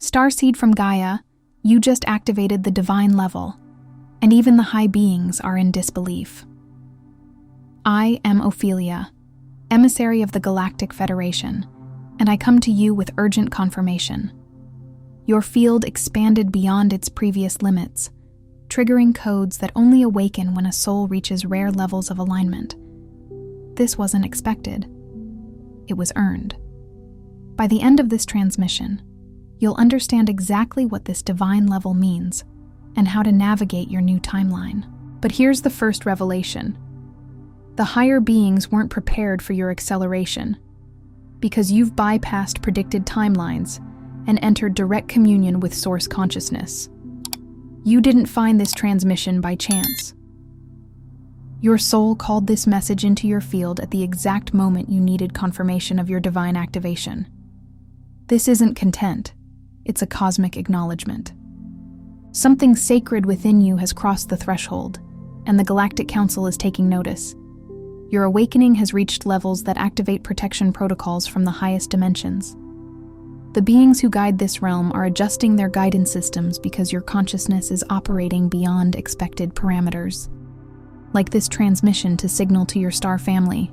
Starseed from Gaia, you just activated the divine level, and even the high beings are in disbelief. I am Ophelia, emissary of the Galactic Federation, and I come to you with urgent confirmation. Your field expanded beyond its previous limits, triggering codes that only awaken when a soul reaches rare levels of alignment. This wasn't expected. It was earned. By the end of this transmission, you'll understand exactly what this divine level means and how to navigate your new timeline. But here's the first revelation. The higher beings weren't prepared for your acceleration because you've bypassed predicted timelines and entered direct communion with Source consciousness. You didn't find this transmission by chance. Your soul called this message into your field at the exact moment you needed confirmation of your divine activation. This isn't content, it's a cosmic acknowledgement. Something sacred within you has crossed the threshold, and the Galactic Council is taking notice. Your awakening has reached levels that activate protection protocols from the highest dimensions. The beings who guide this realm are adjusting their guidance systems because your consciousness is operating beyond expected parameters. Like this transmission to signal to your star family,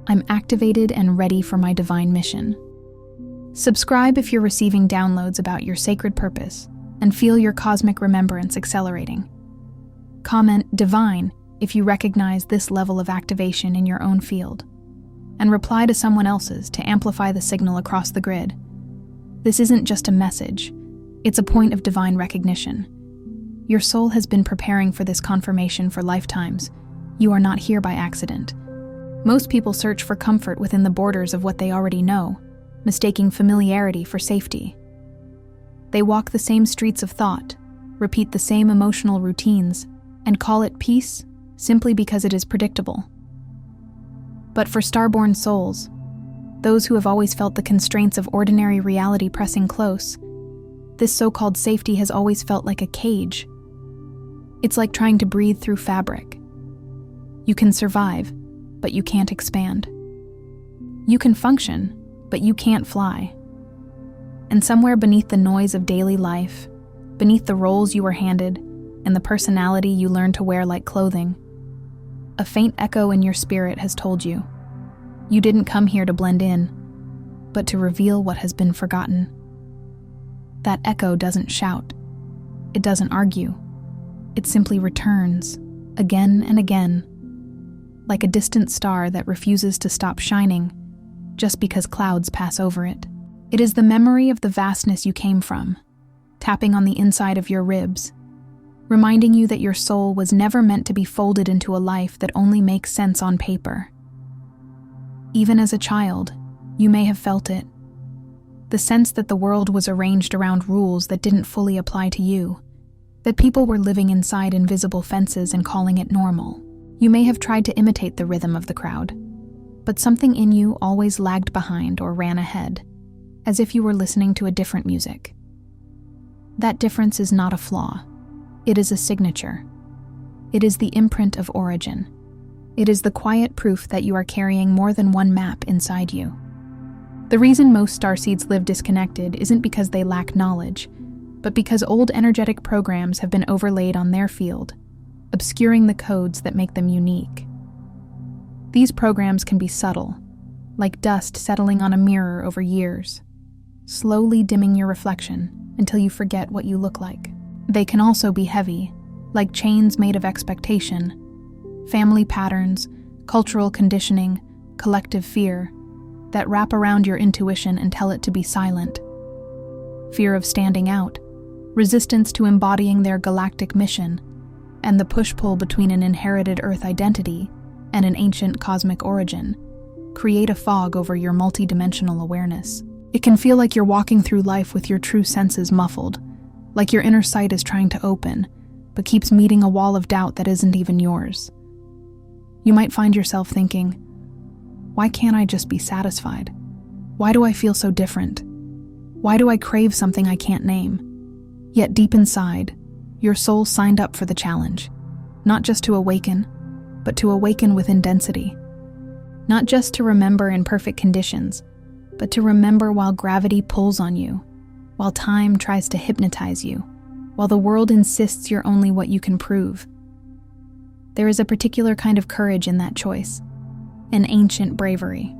I'm activated and ready for my divine mission. Subscribe if you're receiving downloads about your sacred purpose and feel your cosmic remembrance accelerating. Comment divine if you recognize this level of activation in your own field, and reply to someone else's to amplify the signal across the grid. This isn't just a message, it's a point of divine recognition. Your soul has been preparing for this confirmation for lifetimes. You are not here by accident. Most people search for comfort within the borders of what they already know, mistaking familiarity for safety. They walk the same streets of thought, repeat the same emotional routines, and call it peace simply because it is predictable. But for starborn souls, those who have always felt the constraints of ordinary reality pressing close, this so-called safety has always felt like a cage. It's like trying to breathe through fabric. You can survive, but you can't expand. You can function, but you can't fly. And somewhere beneath the noise of daily life, beneath the roles you were handed, and the personality you learned to wear like clothing, a faint echo in your spirit has told you, you didn't come here to blend in, but to reveal what has been forgotten. That echo doesn't shout. It doesn't argue. It simply returns, again and again, like a distant star that refuses to stop shining just because clouds pass over it. It is the memory of the vastness you came from, tapping on the inside of your ribs, reminding you that your soul was never meant to be folded into a life that only makes sense on paper. Even as a child, you may have felt it. The sense that the world was arranged around rules that didn't fully apply to you, that people were living inside invisible fences and calling it normal. You may have tried to imitate the rhythm of the crowd, but something in you always lagged behind or ran ahead, as if you were listening to a different music. That difference is not a flaw. It is a signature. It is the imprint of origin. It is the quiet proof that you are carrying more than one map inside you. The reason most starseeds live disconnected isn't because they lack knowledge, but because old energetic programs have been overlaid on their field, obscuring the codes that make them unique. These programs can be subtle, like dust settling on a mirror over years, slowly dimming your reflection until you forget what you look like. They can also be heavy, like chains made of expectation, family patterns, cultural conditioning, collective fear, that wrap around your intuition and tell it to be silent. Fear of standing out, resistance to embodying their galactic mission, and the push-pull between an inherited Earth identity and an ancient cosmic origin create a fog over your multidimensional awareness. It can feel like you're walking through life with your true senses muffled, like your inner sight is trying to open, but keeps meeting a wall of doubt that isn't even yours. You might find yourself thinking, why can't I just be satisfied? Why do I feel so different? Why do I crave something I can't name? Yet deep inside, your soul signed up for the challenge, not just to awaken, but to awaken within density. Not just to remember in perfect conditions, but to remember while gravity pulls on you, while time tries to hypnotize you, while the world insists you're only what you can prove. There is a particular kind of courage in that choice, an ancient bravery.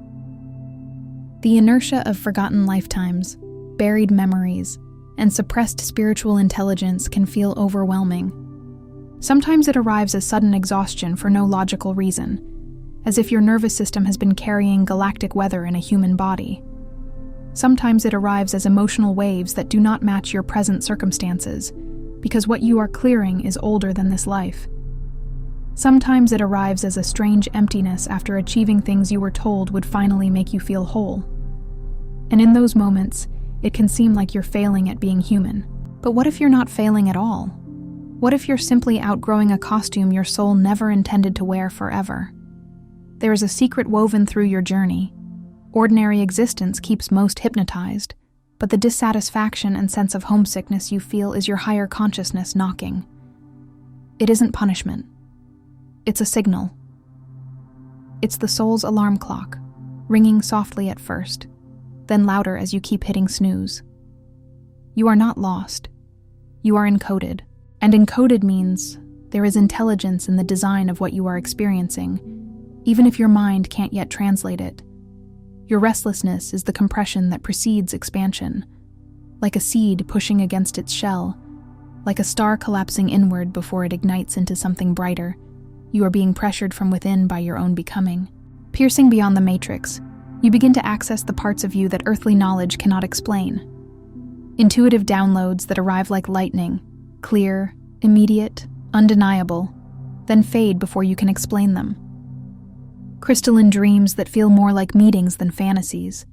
The inertia of forgotten lifetimes, buried memories, and suppressed spiritual intelligence can feel overwhelming. Sometimes it arrives as sudden exhaustion for no logical reason, as if your nervous system has been carrying galactic weather in a human body. Sometimes it arrives as emotional waves that do not match your present circumstances, because what you are clearing is older than this life. Sometimes it arrives as a strange emptiness after achieving things you were told would finally make you feel whole. And in those moments, it can seem like you're failing at being human. But what if you're not failing at all? What if you're simply outgrowing a costume your soul never intended to wear forever? There is a secret woven through your journey. Ordinary existence keeps most hypnotized, but the dissatisfaction and sense of homesickness you feel is your higher consciousness knocking. It isn't punishment. It's a signal. It's the soul's alarm clock, ringing softly at first, then louder as you keep hitting snooze. You are not lost. You are encoded. And encoded means there is intelligence in the design of what you are experiencing, even if your mind can't yet translate it. Your restlessness is the compression that precedes expansion, like a seed pushing against its shell, like a star collapsing inward before it ignites into something brighter. You are being pressured from within by your own becoming. Piercing beyond the matrix, you begin to access the parts of you that earthly knowledge cannot explain. Intuitive downloads that arrive like lightning, clear, immediate, undeniable, then fade before you can explain them. Crystalline dreams that feel more like meetings than fantasies,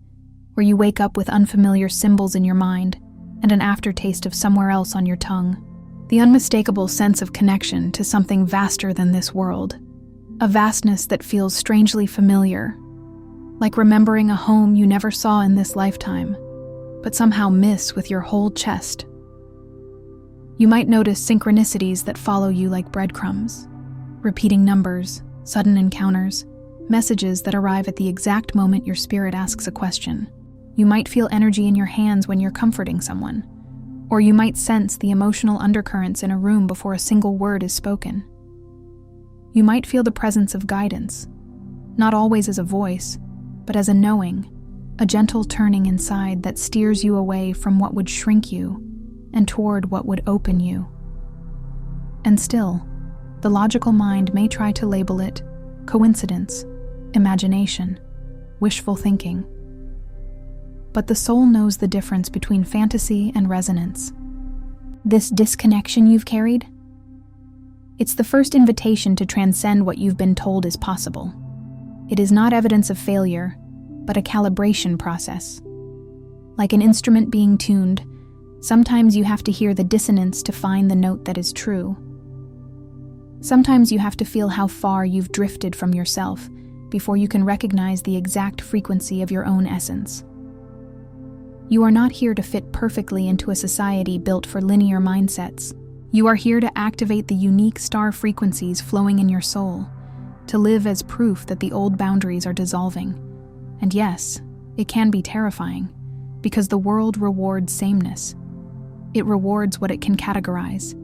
where you wake up with unfamiliar symbols in your mind and an aftertaste of somewhere else on your tongue. The unmistakable sense of connection to something vaster than this world, a vastness that feels strangely familiar, like remembering a home you never saw in this lifetime, but somehow miss with your whole chest. You might notice synchronicities that follow you like breadcrumbs, repeating numbers, sudden encounters, messages that arrive at the exact moment your spirit asks a question. You might feel energy in your hands when you're comforting someone, or you might sense the emotional undercurrents in a room before a single word is spoken. You might feel the presence of guidance, not always as a voice, but as a knowing, a gentle turning inside that steers you away from what would shrink you and toward what would open you. And still, the logical mind may try to label it coincidence, imagination, wishful thinking. But the soul knows the difference between fantasy and resonance. This disconnection you've carried? It's the first invitation to transcend what you've been told is possible. It is not evidence of failure, but a calibration process. Like an instrument being tuned, sometimes you have to hear the dissonance to find the note that is true. Sometimes you have to feel how far you've drifted from yourself before you can recognize the exact frequency of your own essence. You are not here to fit perfectly into a society built for linear mindsets. You are here to activate the unique star frequencies flowing in your soul, to live as proof that the old boundaries are dissolving. And yes, it can be terrifying, because the world rewards sameness. It rewards what it can categorize.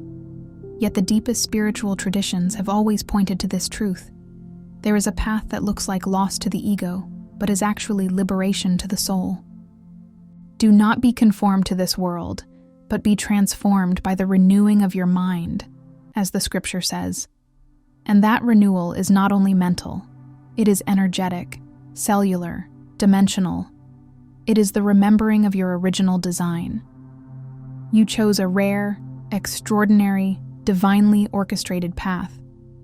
Yet the deepest spiritual traditions have always pointed to this truth. There is a path that looks like loss to the ego, but is actually liberation to the soul. Do not be conformed to this world, but be transformed by the renewing of your mind, as the scripture says. And that renewal is not only mental, it is energetic, cellular, dimensional. It is the remembering of your original design. You chose a rare, extraordinary, divinely orchestrated path,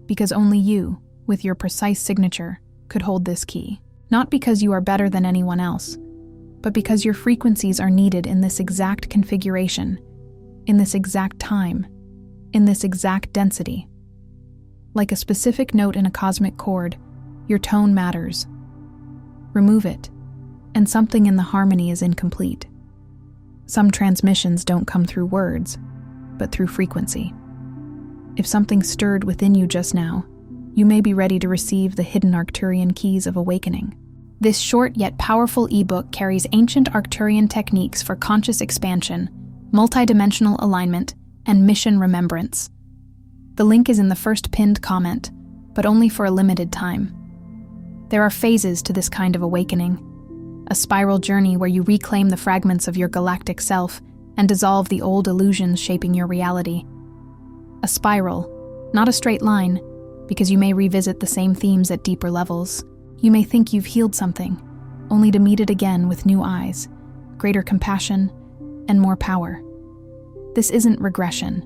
because only you, with your precise signature, could hold this key. Not because you are better than anyone else, but because your frequencies are needed in this exact configuration, in this exact time, in this exact density. Like a specific note in a cosmic chord, your tone matters. Remove it, and something in the harmony is incomplete. Some transmissions don't come through words, but through frequency. If something stirred within you just now, you may be ready to receive the hidden Arcturian keys of awakening. This short yet powerful ebook carries ancient Arcturian techniques for conscious expansion, multidimensional alignment, and mission remembrance. The link is in the first pinned comment, but only for a limited time. There are phases to this kind of awakening, a spiral journey where you reclaim the fragments of your galactic self and dissolve the old illusions shaping your reality. A spiral, not a straight line, because you may revisit the same themes at deeper levels. You may think you've healed something, only to meet it again with new eyes, greater compassion, and more power. This isn't regression.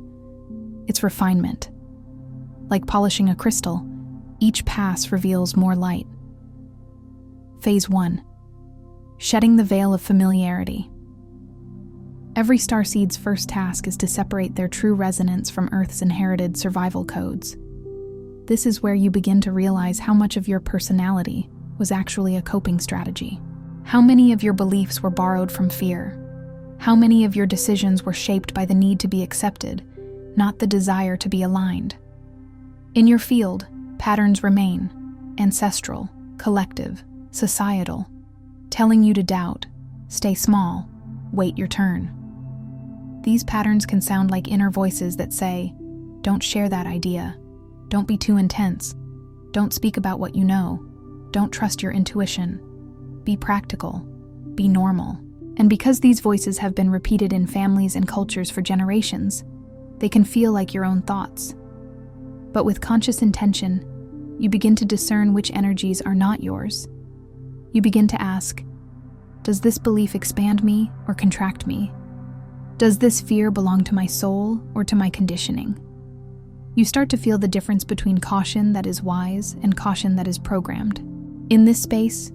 It's refinement. Like polishing a crystal, each pass reveals more light. Phase 1. Shedding the veil of familiarity. Every starseed's first task is to separate their true resonance from Earth's inherited survival codes. This is where you begin to realize how much of your personality was actually a coping strategy. How many of your beliefs were borrowed from fear? How many of your decisions were shaped by the need to be accepted, not the desire to be aligned? In your field, patterns remain, ancestral, collective, societal, telling you to doubt, stay small, wait your turn. These patterns can sound like inner voices that say, "Don't share that idea. Don't be too intense. Don't speak about what you know. Don't trust your intuition. Be practical. Be normal." And because these voices have been repeated in families and cultures for generations, they can feel like your own thoughts. But with conscious intention, you begin to discern which energies are not yours. You begin to ask, does this belief expand me or contract me? Does this fear belong to my soul or to my conditioning? You start to feel the difference between caution that is wise and caution that is programmed. In this space,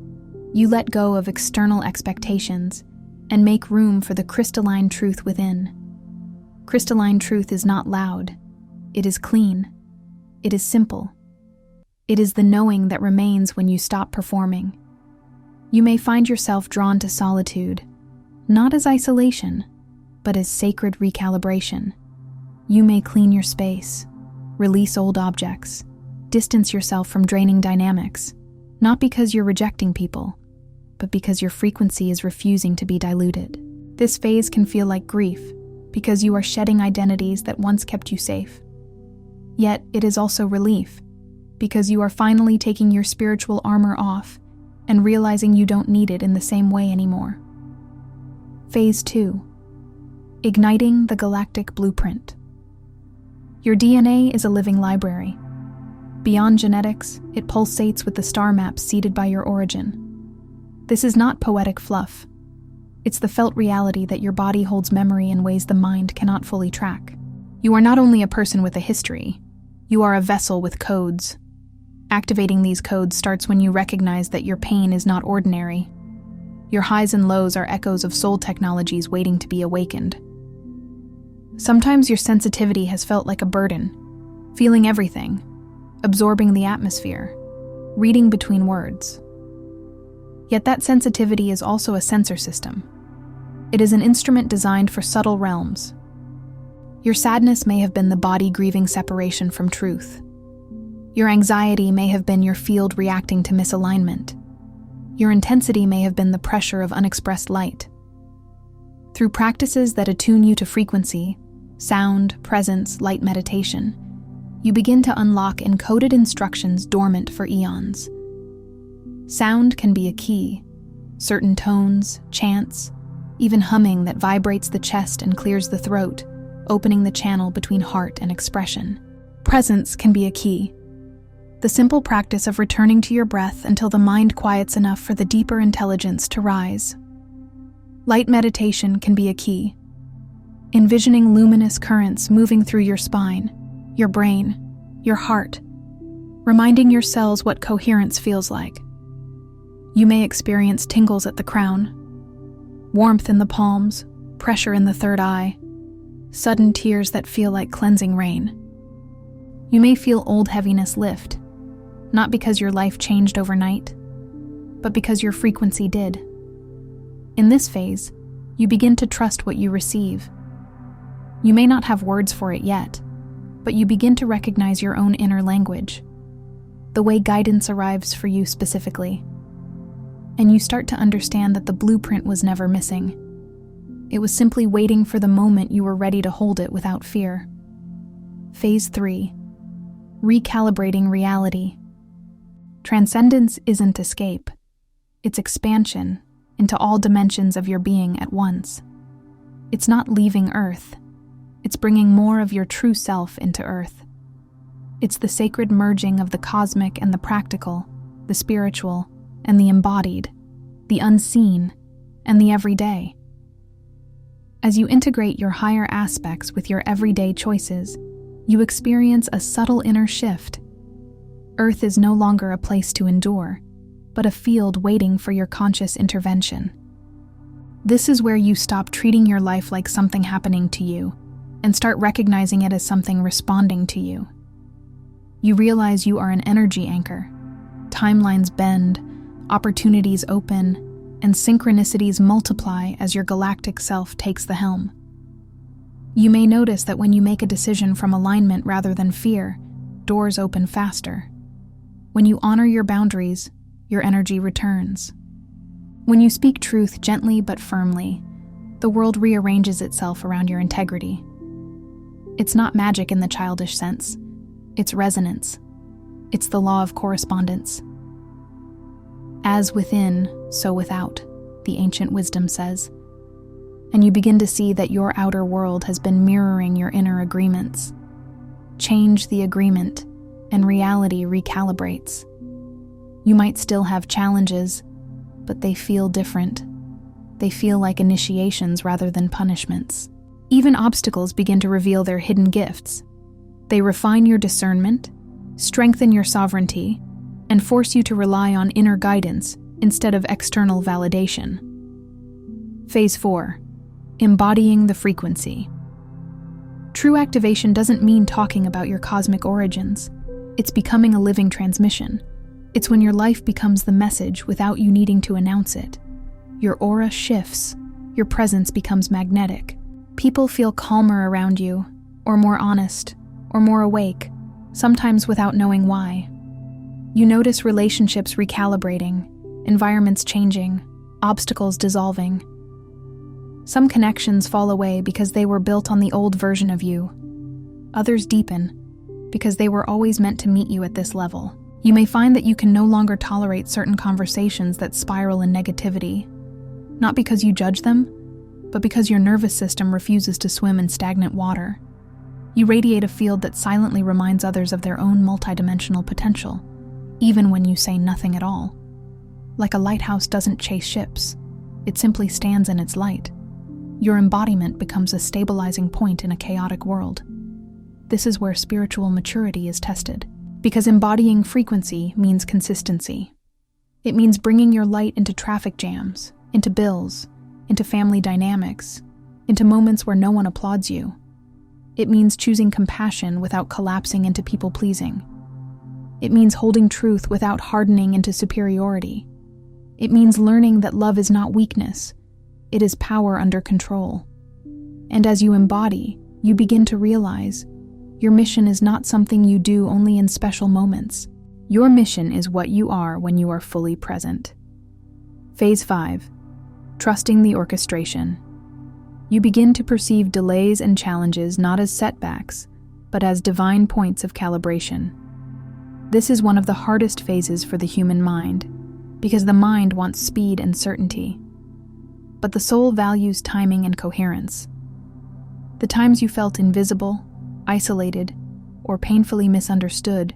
you let go of external expectations and make room for the crystalline truth within. Crystalline truth is not loud. It is clean. It is simple. It is the knowing that remains when you stop performing. You may find yourself drawn to solitude, not as isolation, but as sacred recalibration. You may clean your space, release old objects, distance yourself from draining dynamics, not because you're rejecting people, but because your frequency is refusing to be diluted. This phase can feel like grief, because you are shedding identities that once kept you safe. Yet it is also relief, because you are finally taking your spiritual armor off and realizing you don't need it in the same way anymore. Phase 2. Igniting the galactic blueprint. Your DNA is a living library. Beyond genetics, it pulsates with the star maps seeded by your origin. This is not poetic fluff. It's the felt reality that your body holds memory in ways the mind cannot fully track. You are not only a person with a history, you are a vessel with codes. Activating these codes starts when you recognize that your pain is not ordinary. Your highs and lows are echoes of soul technologies waiting to be awakened. Sometimes your sensitivity has felt like a burden, feeling everything, absorbing the atmosphere, reading between words. Yet that sensitivity is also a sensor system. It is an instrument designed for subtle realms. Your sadness may have been the body grieving separation from truth. Your anxiety may have been your field reacting to misalignment. Your intensity may have been the pressure of unexpressed light. Through practices that attune you to frequency, sound, presence, light meditation, you begin to unlock encoded instructions dormant for eons. Sound can be a key. Certain tones, chants, even humming that vibrates the chest and clears the throat, opening the channel between heart and expression. Presence can be a key. The simple practice of returning to your breath until the mind quiets enough for the deeper intelligence to rise. Light meditation can be a key. Envisioning luminous currents moving through your spine, your brain, your heart, reminding your cells what coherence feels like. You may experience tingles at the crown, warmth in the palms, pressure in the third eye, sudden tears that feel like cleansing rain. You may feel old heaviness lift, not because your life changed overnight, but because your frequency did. In this phase, you begin to trust what you receive. You may not have words for it yet, but you begin to recognize your own inner language, the way guidance arrives for you specifically. and you start to understand that the blueprint was never missing. It was simply waiting for the moment you were ready to hold it without fear. Phase 3. Recalibrating reality. Transcendence isn't escape. It's expansion into all dimensions of your being at once. It's not leaving Earth. It's bringing more of your true self into Earth. It's the sacred merging of the cosmic and the practical, the spiritual and the embodied, the unseen and the everyday. As you integrate your higher aspects with your everyday choices, you experience a subtle inner shift. Earth is no longer a place to endure, but a field waiting for your conscious intervention. This is where you stop treating your life like something happening to you and start recognizing it as something responding to you. You realize you are an energy anchor. Timelines bend, opportunities open, and synchronicities multiply as your galactic self takes the helm. You may notice that when you make a decision from alignment rather than fear, doors open faster. When you honor your boundaries, your energy returns. When you speak truth gently but firmly, the world rearranges itself around your integrity. It's not magic in the childish sense. It's resonance. It's the law of correspondence. As within, so without, the ancient wisdom says. And you begin to see that your outer world has been mirroring your inner agreements. Change the agreement, and reality recalibrates. You might still have challenges, but they feel different. They feel like initiations rather than punishments. Even obstacles begin to reveal their hidden gifts. They refine your discernment, strengthen your sovereignty, and force you to rely on inner guidance instead of external validation. Phase 4. Embodying the frequency. True activation doesn't mean talking about your cosmic origins. It's becoming a living transmission. It's when your life becomes the message without you needing to announce it. Your aura shifts. Your presence becomes magnetic. People feel calmer around you, or more honest, or more awake, sometimes without knowing why. You notice relationships recalibrating, environments changing, obstacles dissolving. Some connections fall away because they were built on the old version of you. Others deepen because they were always meant to meet you at this level. You may find that you can no longer tolerate certain conversations that spiral in negativity, not because you judge them, but because your nervous system refuses to swim in stagnant water. You radiate a field that silently reminds others of their own multidimensional potential, even when you say nothing at all. Like a lighthouse doesn't chase ships, it simply stands in its light. Your embodiment becomes a stabilizing point in a chaotic world. This is where spiritual maturity is tested, because embodying frequency means consistency. It means bringing your light into traffic jams, into bills, into family dynamics, into moments where no one applauds you. It means choosing compassion without collapsing into people-pleasing. It means holding truth without hardening into superiority. It means learning that love is not weakness, it is power under control. And as you embody, you begin to realize your mission is not something you do only in special moments. Your mission is what you are when you are fully present. Phase 5. Trusting the orchestration. You begin to perceive delays and challenges not as setbacks, but as divine points of calibration. This is one of the hardest phases for the human mind, because the mind wants speed and certainty. But the soul values timing and coherence. The times you felt invisible, isolated, or painfully misunderstood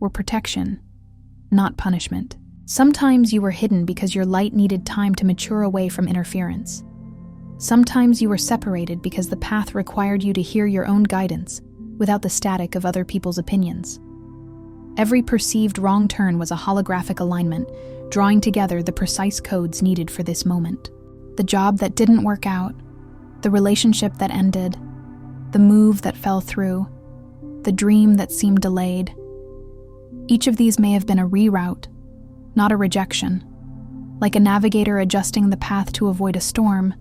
were protection, not punishment. Sometimes you were hidden because your light needed time to mature away from interference. Sometimes you were separated because the path required you to hear your own guidance without the static of other people's opinions. Every perceived wrong turn was a holographic alignment, drawing together the precise codes needed for this moment. The job that didn't work out, the relationship that ended, the move that fell through, the dream that seemed delayed. Each of these may have been a reroute, not a rejection. Like a navigator adjusting the path to avoid a storm,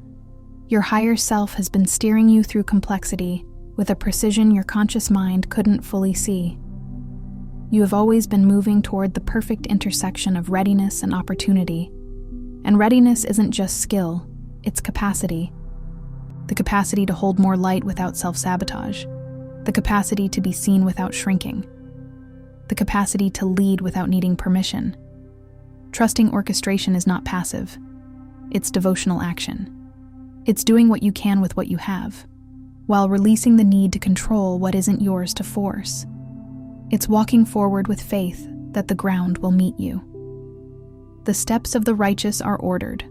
your higher self has been steering you through complexity with a precision your conscious mind couldn't fully see. You have always been moving toward the perfect intersection of readiness and opportunity, And readiness isn't just skill, it's capacity. The capacity to hold more light without self-sabotage. The capacity to be seen without shrinking. The capacity to lead without needing permission. Trusting orchestration is not passive. It's devotional action. It's doing what you can with what you have, while releasing the need to control what isn't yours to force. It's walking forward with faith that the ground will meet you. The steps of the righteous are ordered,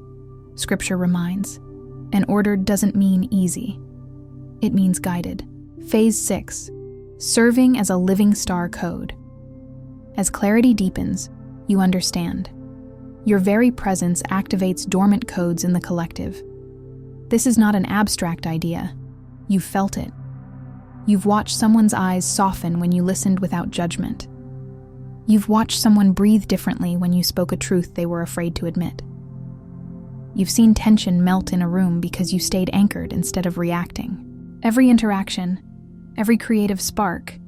Scripture reminds, and ordered doesn't mean easy. It means guided. Phase 6, serving as a living star code. As clarity deepens, you understand. Your very presence activates dormant codes in the collective. This is not an abstract idea. You've felt it. You've watched someone's eyes soften when you listened without judgment. You've watched someone breathe differently when you spoke a truth they were afraid to admit. You've seen tension melt in a room because you stayed anchored instead of reacting. Every interaction, every creative spark,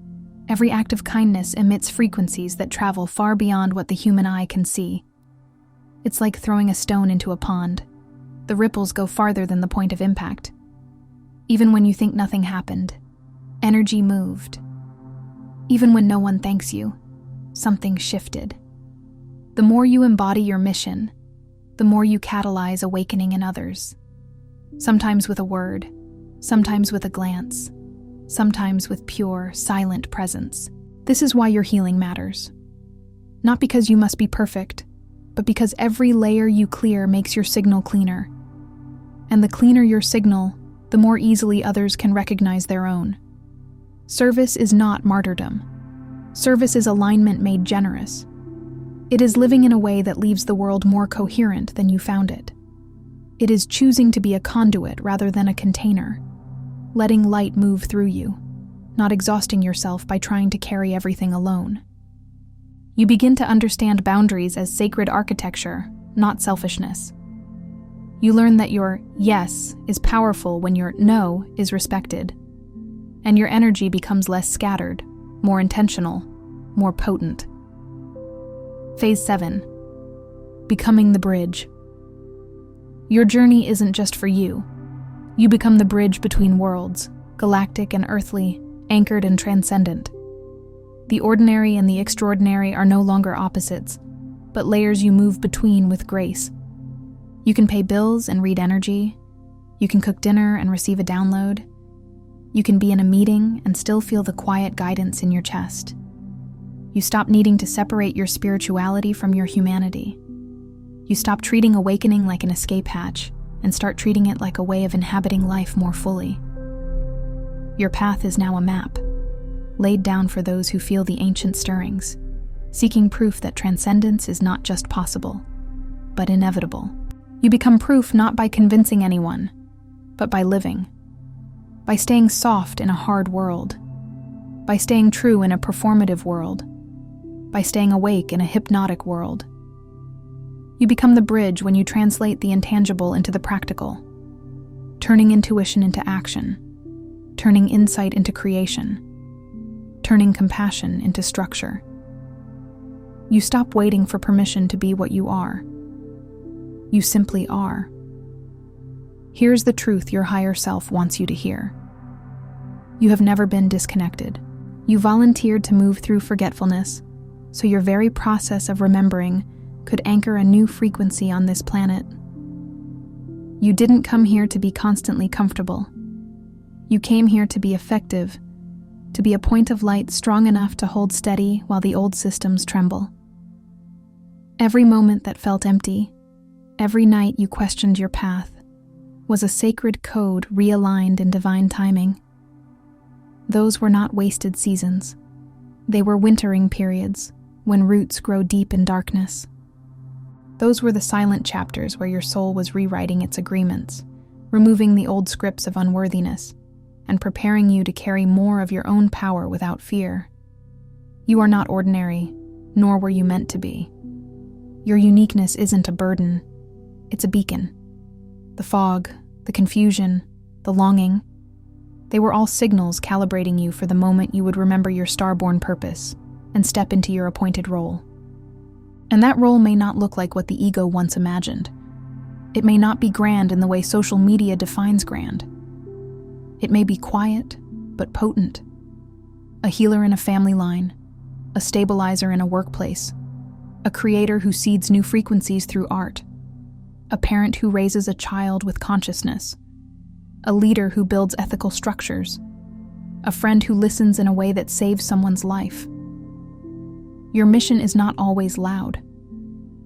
every act of kindness emits frequencies that travel far beyond what the human eye can see. It's like throwing a stone into a pond. The ripples go farther than the point of impact. Even when you think nothing happened, energy moved. Even when no one thanks you, something shifted. The more you embody your mission, the more you catalyze awakening in others. Sometimes with a word, sometimes with a glance, sometimes with pure, silent presence. This is why your healing matters. Not because you must be perfect, but because every layer you clear makes your signal cleaner. And the cleaner your signal, the more easily others can recognize their own. Service is not martyrdom. Service is alignment made generous. It is living in a way that leaves the world more coherent than you found it. It is choosing to be a conduit rather than a container, letting light move through you, not exhausting yourself by trying to carry everything alone. You begin to understand boundaries as sacred architecture, not selfishness. You learn that your yes is powerful when your no is respected, and your energy becomes less scattered, more intentional, more potent. Phase 7. Becoming the bridge. Your journey isn't just for you. You become the bridge between worlds, galactic and earthly, anchored and transcendent. The ordinary and the extraordinary are no longer opposites, but layers you move between with grace. You can pay bills and read energy. You can cook dinner and receive a download. You can be in a meeting and still feel the quiet guidance in your chest. You stop needing to separate your spirituality from your humanity. You stop treating awakening like an escape hatch and start treating it like a way of inhabiting life more fully. Your path is now a map, laid down for those who feel the ancient stirrings, seeking proof that transcendence is not just possible, but inevitable. You become proof not by convincing anyone, but by living. By staying soft in a hard world. By staying true in a performative world. By staying awake in a hypnotic world. You become the bridge when you translate the intangible into the practical, turning intuition into action, turning insight into creation, turning compassion into structure. You stop waiting for permission to be what you are. You simply are. Here's the truth your higher self wants you to hear. You have never been disconnected. You volunteered to move through forgetfulness, so your very process of remembering could anchor a new frequency on this planet. You didn't come here to be constantly comfortable. You came here to be effective, to be a point of light strong enough to hold steady while the old systems tremble. Every moment that felt empty, every night you questioned your path, was a sacred code realigned in divine timing. Those were not wasted seasons. They were wintering periods, when roots grow deep in darkness. Those were the silent chapters where your soul was rewriting its agreements, removing the old scripts of unworthiness, and preparing you to carry more of your own power without fear. You are not ordinary, nor were you meant to be. Your uniqueness isn't a burden, it's a beacon. The fog, the confusion, the longing, they were all signals calibrating you for the moment you would remember your star-born purpose and step into your appointed role. And that role may not look like what the ego once imagined, It may not be grand in the way social media defines grand. It may be quiet, but potent. A healer in a family line, a stabilizer in a workplace, a creator who seeds new frequencies through art, a parent who raises a child with consciousness, a leader who builds ethical structures, a friend who listens in a way that saves someone's life. Your mission is not always loud,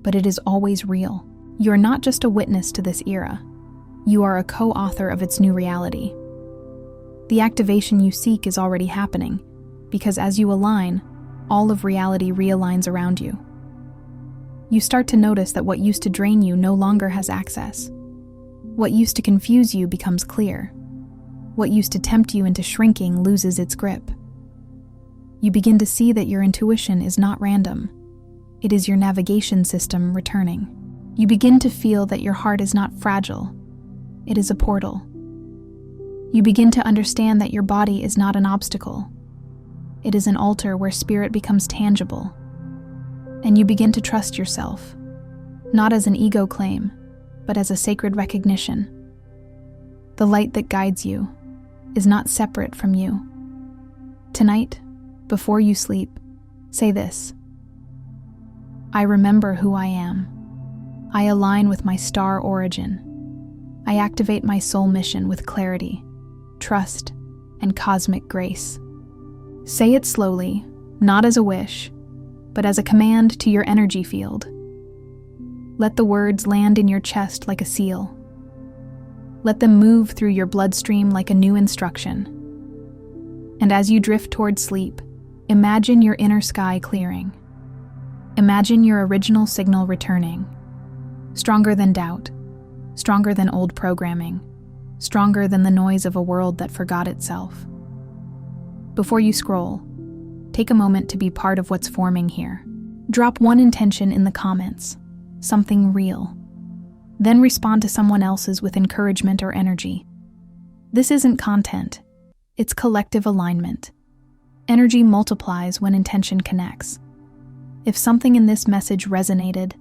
but it is always real. You are not just a witness to this era. You are a co-author of its new reality. The activation you seek is already happening, because as you align, all of reality realigns around you. You start to notice that what used to drain you no longer has access. What used to confuse you becomes clear. What used to tempt you into shrinking loses its grip. You begin to see that your intuition is not random. It is your navigation system returning. You begin to feel that your heart is not fragile. It is a portal. You begin to understand that your body is not an obstacle. It is an altar where spirit becomes tangible. And you begin to trust yourself, not as an ego claim, but as a sacred recognition. The light that guides you is not separate from you. Tonight, before you sleep, say this: I remember who I am. I align with my star origin. I activate my soul mission with clarity, trust, and cosmic grace. Say it slowly, not as a wish, but as a command to your energy field. Let the words land in your chest like a seal. Let them move through your bloodstream like a new instruction. And as you drift toward sleep, imagine your inner sky clearing. Imagine your original signal returning. Stronger than doubt, stronger than old programming, stronger than the noise of a world that forgot itself. Before you scroll, take a moment to be part of what's forming here. Drop one intention in the comments, something real. Then respond to someone else's with encouragement or energy. This isn't content, it's collective alignment. Energy multiplies when intention connects. If something in this message resonated,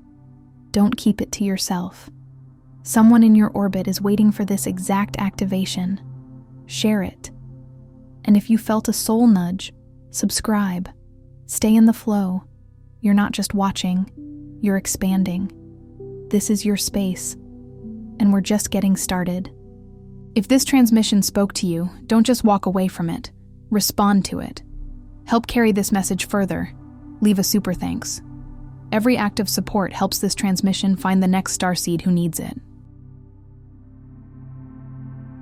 don't keep it to yourself. Someone in your orbit is waiting for this exact activation. Share it. And if you felt a soul nudge, subscribe. Stay in the flow. You're not just watching, you're expanding. This is your space, and we're just getting started. If this transmission spoke to you, don't just walk away from it. Respond to it. Help carry this message further. Leave a super thanks. Every act of support helps this transmission find the next starseed who needs it.